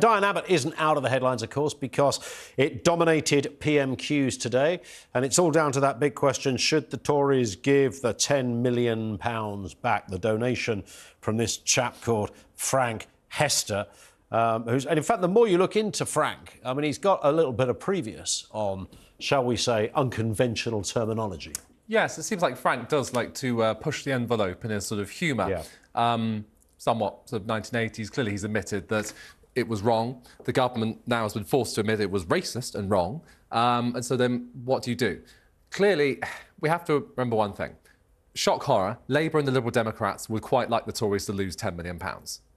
Diane Abbott isn't out of the headlines, of course, because it dominated PMQs today. And it's all down to that big question, should the Tories give the £10 million back, the donation from this chap called Frank Hester? And in fact, the more you look into Frank, I mean, he's got a little bit of previous on, shall we say, unconventional terminology. Yes, it seems like Frank does like to push the envelope in his sort of humour. Yeah. Somewhat sort of 1980s. Clearly, he's admitted that it was wrong. The government now has been forced to admit it was racist and wrong. And so then what do? Clearly, we have to remember one thing. Shock horror, Labour and the Liberal Democrats would quite like the Tories to lose £10 million.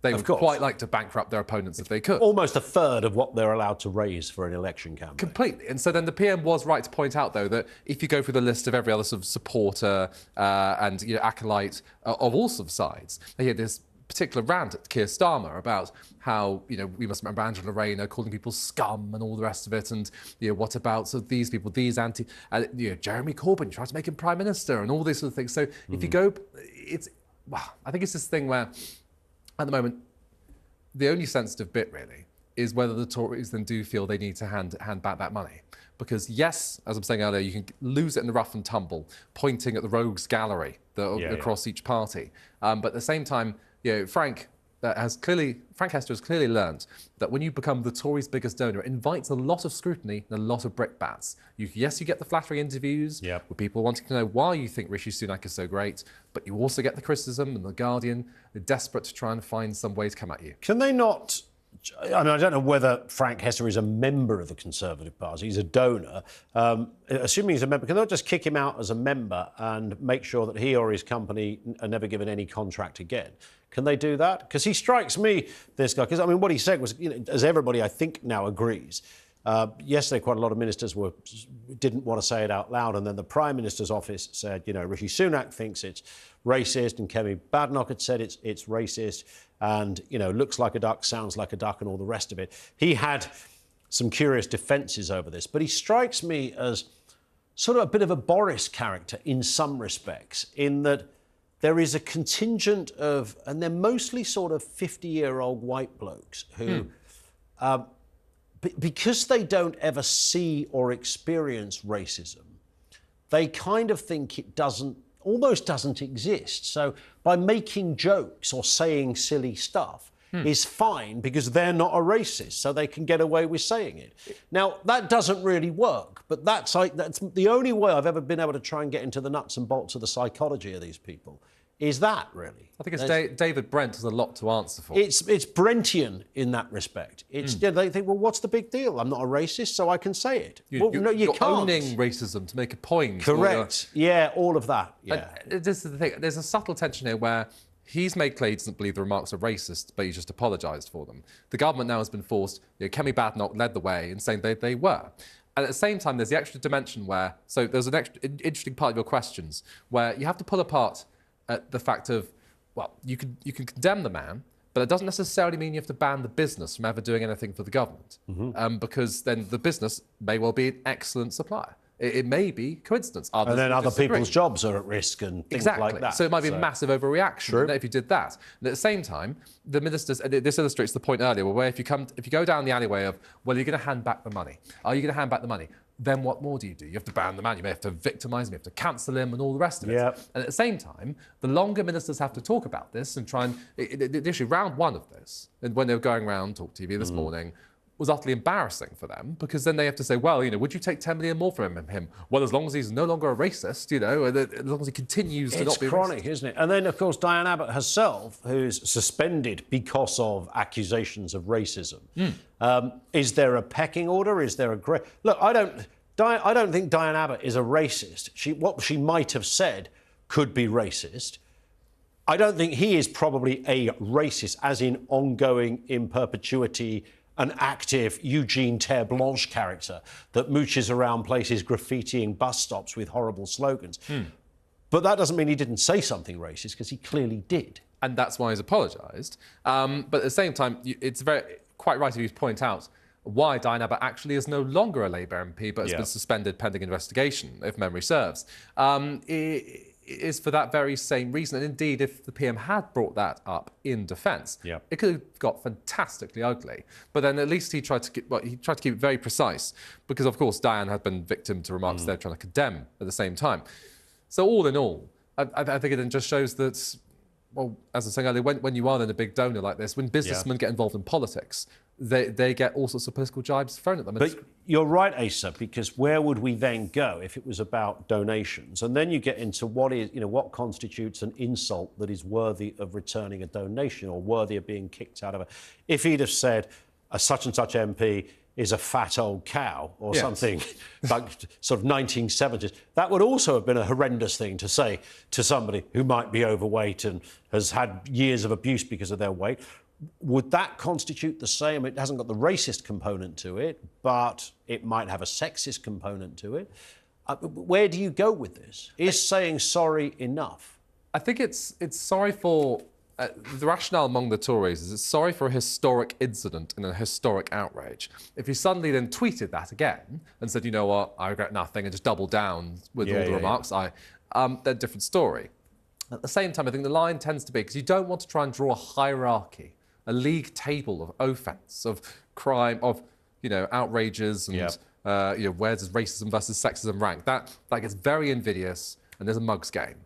They would quite like to bankrupt their opponents if they could. Almost a third of what they're allowed to raise for an election campaign. Completely. And so then the PM was right to point out, though, that if you go through the list of every other sort of supporter and acolyte of all sort of sides, they had this particular rant at Keir Starmer about how, we must remember Angela Rayner calling people scum and all the rest of it, and, what about sort of these people, these Jeremy Corbyn, trying to make him Prime Minister and all these sort of things. So if you go, I think it's this thing where, at the moment, the only sensitive bit, really, is whether the Tories then do feel they need to hand back that money. Because, yes, as I'm saying earlier, you can lose it in the rough and tumble, pointing at the rogues gallery across each party. But at the same time, Frank Hester has clearly learned that when you become the Tories' biggest donor, it invites a lot of scrutiny and a lot of brickbats. You get the flattering interviews with people wanting to know why you think Rishi Sunak is so great, but you also get the criticism, and The Guardian are desperate to try and find some way to come at you. Can they not... I mean, I don't know whether Frank Hester is a member of the Conservative Party. He's a donor. Assuming he's a member, can they not just kick him out as a member and make sure that he or his company are never given any contract again? Can they do that? Because he strikes me, this guy, because, I mean, what he said was, as everybody, I think, now agrees, yesterday quite a lot of ministers didn't want to say it out loud, and then the Prime Minister's office said, Rishi Sunak thinks it's racist, and Kemi Badenoch had said it's racist, and, looks like a duck, sounds like a duck, and all the rest of it. He had some curious defences over this, but he strikes me as sort of a bit of a Boris character in some respects, in that there is a contingent of, and they're mostly sort of 50-year-old white blokes who, because they don't ever see or experience racism, they kind of think it almost doesn't exist. So by making jokes or saying silly stuff is fine because they're not a racist, so they can get away with saying it. Now, that doesn't really work, but that's the only way I've ever been able to try and get into the nuts and bolts of the psychology of these people. Is that, really? I think it's David Brent has a lot to answer for. It's Brentian in that respect. It's they think, well, what's the big deal? I'm not a racist, so I can say it. You're can't. Owning racism to make a point. Correct. All of that. Yeah. And this is the thing. There's a subtle tension here where he's made clear he doesn't believe the remarks are racist, but he just apologised for them. The government now has been forced. Kemi Badenoch led the way in saying they were. And at the same time, there's the extra dimension where... So there's an interesting part of your questions where you have to pull apart the fact of, well, you can condemn the man, but it doesn't necessarily mean you have to ban the business from ever doing anything for the government, because then the business may well be an excellent supplier. It may be coincidence. And then other people's jobs are at risk and things like that. So it might be a massive overreaction if you did that. And at the same time, the ministers, and this illustrates the point earlier, where if you go down the alleyway of, well, you're going to hand back the money. Are you going to hand back the money? Then what more do? You have to ban the man, you may have to victimise him, you have to cancel him and all the rest of it. And at the same time, the longer ministers have to talk about this and try and... Initially, round one of this, and when they were going around talkTV this morning, was utterly embarrassing for them, because then they have to say, well, would you take 10 million more from him? Well, as long as he's no longer a racist, as long as he continues to not be chronic, racist. Isn't it? And then, of course, Diane Abbott herself, who's suspended because of accusations of racism. Is there a pecking order? Is there a grey... Look, I don't think Diane Abbott is a racist. What she might have said could be racist. I don't think he is probably a racist, as in ongoing, in perpetuity, an active Eugene Terre Blanche character that mooches around places graffitiing bus stops with horrible slogans. But that doesn't mean he didn't say something racist, because he clearly did. And that's why he's apologised. But at the same time, it's quite right of you to point out why Diane Abbott actually is no longer a Labour MP, but has been suspended pending investigation, if memory serves. is for that very same reason. And indeed, if the PM had brought that up in defence, it could have got fantastically ugly. But then at least he tried to keep it very precise, because of course Diane had been victim to remarks they're trying to condemn at the same time. So all in all, I think it then just shows that, well, as I was saying earlier, when you are then a big donor like this, when businessmen get involved in politics, they get all sorts of political jibes thrown at them. But you're right, Asa, because where would we then go if it was about donations? And then you get into what constitutes an insult that is worthy of returning a donation or worthy of being kicked out of it. If he'd have said a such and such MP is a fat old cow or something like sort of 1970s, that would also have been a horrendous thing to say to somebody who might be overweight and has had years of abuse because of their weight. Would that constitute the same? It hasn't got the racist component to it, but it might have a sexist component to it. Where do you go with this? Is saying sorry enough? I think it's sorry for... the rationale among the Tories is it's sorry for a historic incident and a historic outrage. If you suddenly then tweeted that again and said, you know what, I regret nothing, and just doubled down with all the remarks, then a different story. At the same time, I think the line tends to be, because you don't want to try and draw a hierarchy, a league table of offence, of crime, of outrages, and where does racism versus sexism rank? That gets very invidious, and there's a mugs game.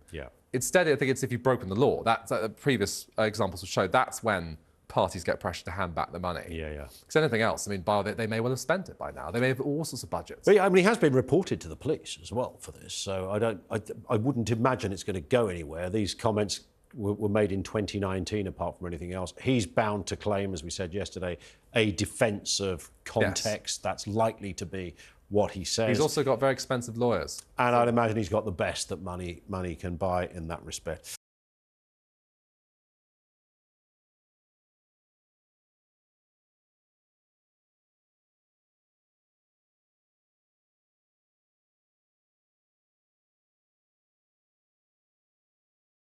Instead, I think it's if you've broken the law. That's previous examples have showed that's when parties get pressure to hand back the money. Because anything else, I mean, they may well have spent it by now. They may have all sorts of budgets. But, I mean, he has been reported to the police as well for this, so I wouldn't imagine it's going to go anywhere. These comments were made in 2019, apart from anything else. He's bound to claim, as we said yesterday, a defence of context. That's likely to be what he says. He's also got very expensive lawyers. And I'd imagine he's got the best that money can buy in that respect.